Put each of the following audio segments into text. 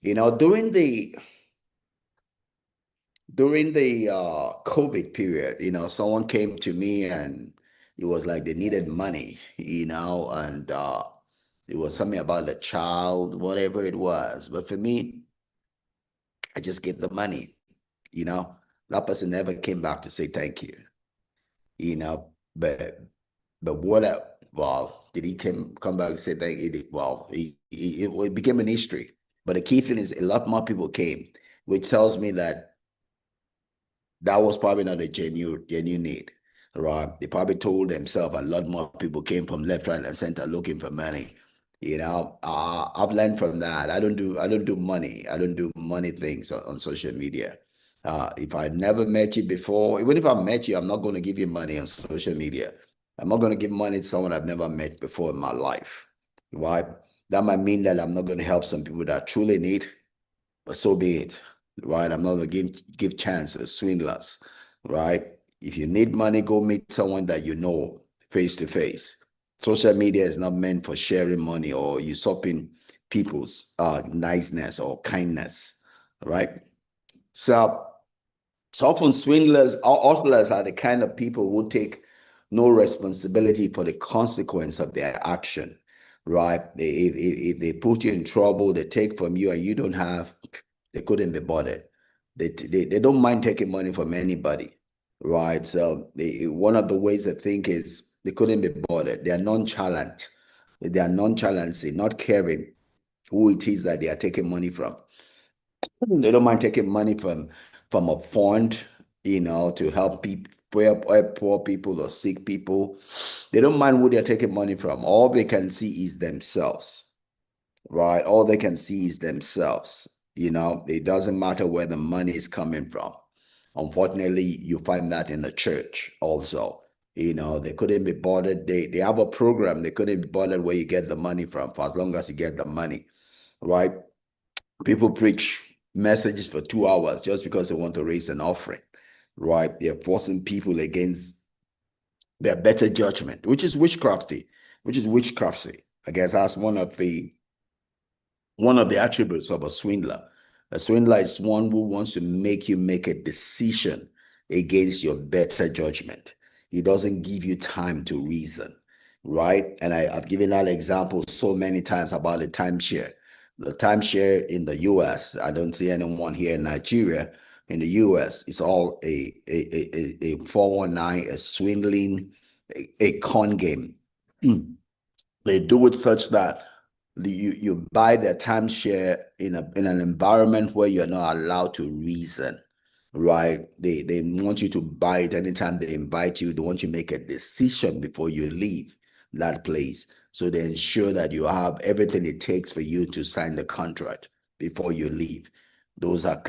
During the COVID period, someone came to me and it was like they needed money, and it was something about the child, whatever it was. But for me, I just gave the money, you know. That person never came back to say thank you, you know. But well, did he come back and say thank you? Well, it became an history. But the key thing is a lot more people came, which tells me that that was probably not a genuine need, right? They probably told themselves a lot more people came from left, right, and center looking for money. I've learned from that. I don't do money. I don't do money things on social media. If I never met you before, even if I met you, I'm not going to give you money on social media. I'm not going to give money to someone I've never met before in my life, right? That might mean that I'm not going to help some people that truly need, but so be it, right? I'm not gonna give chance to swindlers, right? If you need money, go meet someone that you know face to face. Social media is not meant for sharing money or usurping people's niceness or kindness, right? So, so often swindlers or hustlers are the kind of people who take no responsibility for the consequence of their action, right? If they put you in trouble, they take from you and you don't have, they couldn't be bothered. They don't mind taking money from anybody, right? So one of the ways I think is they couldn't be bothered. They are nonchalant. They are nonchalancy, not caring who it is that they are taking money from. They don't mind taking money from a fund, to help people, help poor people or sick people. They don't mind who they're taking money from. All they can see is themselves, right? All they can see is themselves. It doesn't matter where the money is coming from. Unfortunately, you find that in the church also. They couldn't be bothered. They have a program. They couldn't be bothered where you get the money from for as long as you get the money, right? People preach messages for 2 hours just because they want to raise an offering, right? They're forcing people against their better judgment, which is witchcrafty. I guess that's one of the attributes of a swindler. A swindler is one who wants to make you make a decision against your better judgment. He doesn't give you time to reason, right? And I've given that example so many times about the timeshare. The timeshare in the US, I don't see anyone here in Nigeria. In the US, it's all a 419, a swindling, a con game. They do it such that you buy their timeshare in an environment where you're not allowed to reason, right? They want you to buy it anytime they invite you. They want you to make a decision before you leave that place. So they ensure that you have everything it takes for you to sign the contract before you leave. Those are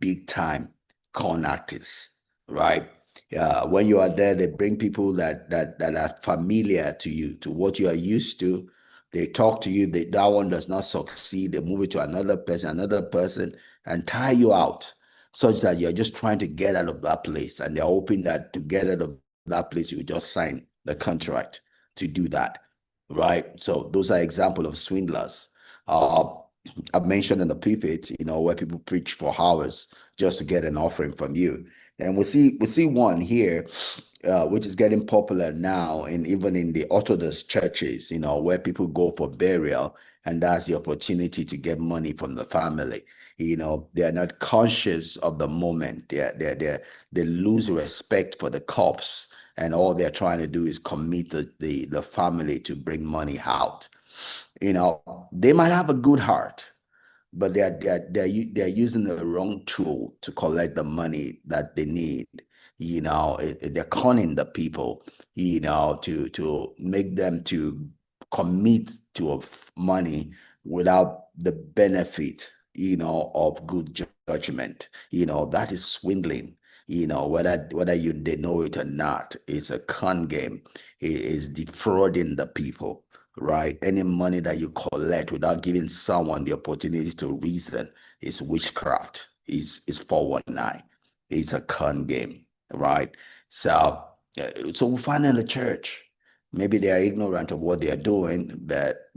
big time con artists, right? Yeah, when you are there, they bring people that are familiar to you, to what you are used to. They talk to you, that one does not succeed. They move it to another person, and tie you out such that you're just trying to get out of that place. And they're hoping that to get out of that place, you just sign the contract to do that, right? So those are examples of swindlers. Uh, I've mentioned in the pulpit, where people preach for hours just to get an offering from you. And we see one here, which is getting popular now, and even in the Orthodox churches, where people go for burial, and that's the opportunity to get money from the family. They are not conscious of the moment. They lose respect for the corpse, and all they're trying to do is commit the family to bring money out. They might have a good heart, but they're using the wrong tool to collect the money that they need. They're conning the people, to make them to commit to money without the benefit, of good judgment. That is swindling. Whether they know it or not, it's a con game. It is defrauding the people, right? Any money that you collect without giving someone the opportunity to reason is witchcraft, is 419. It's a con game, right? So, so we find in the church, maybe they are ignorant of what they are doing, but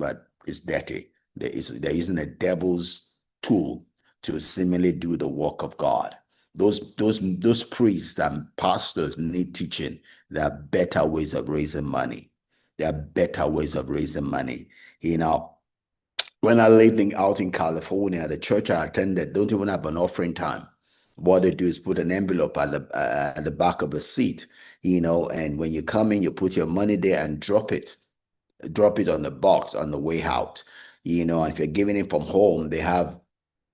it's dirty. They're using the devil's tool to seemingly do the work of God. Those priests and pastors need teaching. There are better ways of raising money. There are better ways of raising money. You know, when I lived out in California, the church I attended don't even have an offering time. What they do is put an envelope at the back of the seat, and when you come in, you put your money there and drop it on the box on the way out. And if you're giving it from home, they have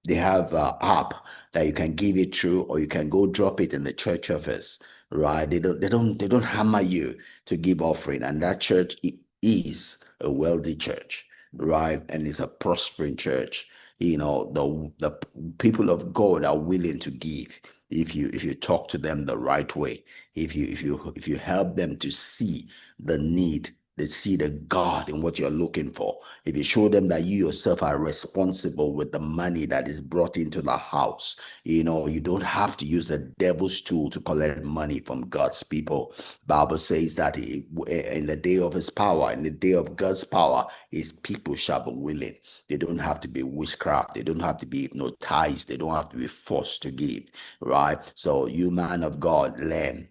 app that you can give it through, or you can go drop it in the church office, right? They don't hammer you to give offering, and that church is a wealthy church, right? And it's a prospering church. The people of God are willing to give if you talk to them the right way, if you help them to see the need. They see the God in what you're looking for. If you show them that you yourself are responsible with the money that is brought into the house, you don't have to use the devil's tool to collect money from God's people. Bible says that in the day of his power, in the day of God's power, his people shall be willing. They don't have to be witchcraft. They don't have to be hypnotized. They don't have to be forced to give, right? So you, man of God, learn,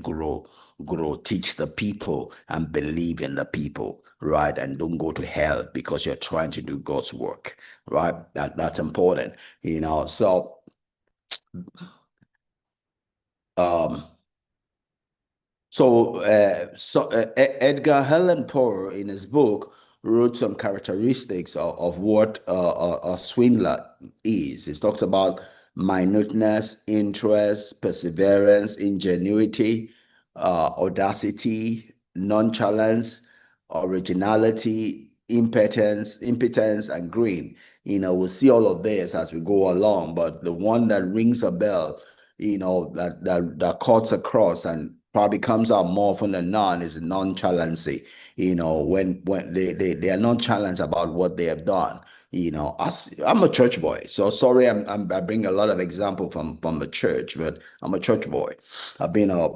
grow, teach the people and believe in the people, right? And don't go to hell because you're trying to do God's work, right? That's important. So um Edgar Allan Poe, in his book, wrote some characteristics of what a swindler is. He talks about minuteness, interest, perseverance, ingenuity, audacity, nonchalance, originality, impotence, and green. We'll see all of this as we go along, but the one that rings a bell, that cuts across and probably comes out more often than not is nonchalancy. When they are nonchalant about what they have done. I'm a church boy, so sorry, I bring a lot of example from the church, but I'm a church boy. I've been a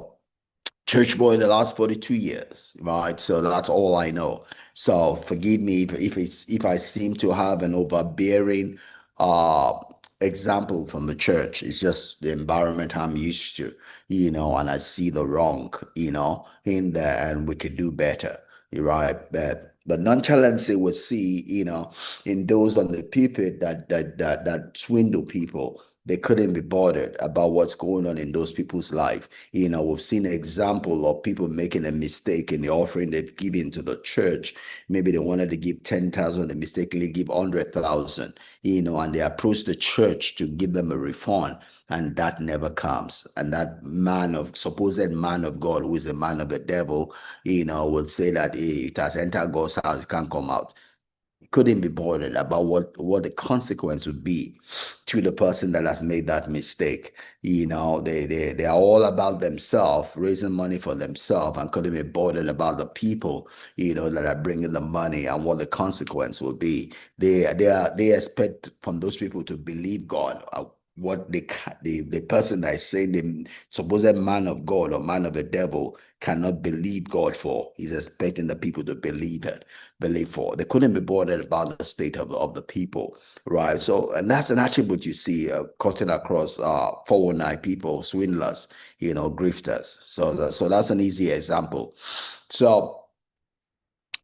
church boy in the last 42 years, right? So that's all I know. So forgive me if I seem to have an overbearing uh example from the church. It's just the environment I'm used to, and I see the wrong, in there, and we could do better, right? But nonchalance would see, in those on the pulpit that swindle people. They couldn't be bothered about what's going on in those people's life. We've seen an example of people making a mistake in the offering they've given to the church. Maybe they wanted to give 10,000, they mistakenly give 100,000, and they approach the church to give them a refund, and that never comes. And that supposed man of God, who is a man of the devil, would say that, hey, it has entered God's house, it can't come out. Couldn't be bothered about what the consequence would be to the person that has made that mistake. They are all about themselves, raising money for themselves, and couldn't be bothered about the people, that are bringing the money and what the consequence will be. They expect from those people to believe God. What the person that is saying the supposed man of God or man of the devil cannot believe God for. He's expecting the people to believe for. They couldn't be bothered about the state of the people, right? So, and that's an attribute you see cutting across 419 people, swindlers, grifters. So that's an easy example. So